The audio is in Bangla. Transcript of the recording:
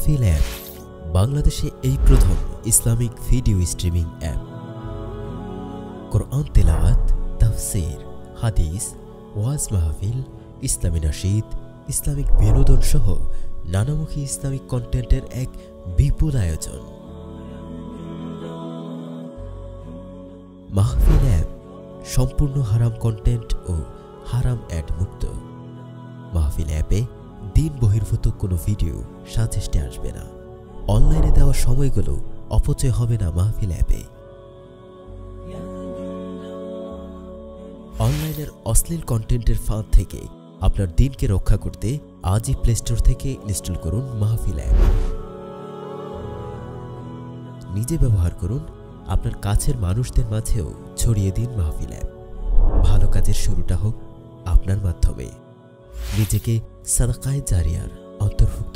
মাহফিল অ্যাপ বাংলাদেশে এই প্রথম ইসলামিক ভিডিও স্ট্রিমিং অ্যাপ। কোরআন তেলাওয়াত, তাফসীর, হাদিস, ওয়াজ মাহফিল, ইসলামী নাশীদ, ইসলামিক বিনোদন সহ নানামুখী ইসলামিক কন্টেন্টের এক বিপুল আয়োজন। মাহফিল অ্যাপ সম্পূর্ণ হারাম কন্টেন্ট ও হারাম অ্যাড মুক্ত। মাহফিল অ্যাপে দিন বহির্ভূত কোনো ভিডিও সাজেস্টে আসবে না। অনলাইনে দেওয়া সময়গুলো অপচয় হবে না মাহফিল অ্যাপে। অনলাইনের অশ্লীল কন্টেন্টের ফাঁদ থেকে আপনার দিনকে রক্ষা করতে আজই প্লে স্টোর থেকে ইনস্টল করুন মাহফিল অ্যাপ। নিজে ব্যবহার করুন, আপনার কাছের মানুষদের মাঝেও ছড়িয়ে দিন মাহফিল অ্যাপ। ভালো কাজের শুরুটা হোক আপনার মাধ্যমে। নিজেকে সাদাকায়ে জারিয়ার অন্তর্ভুক্ত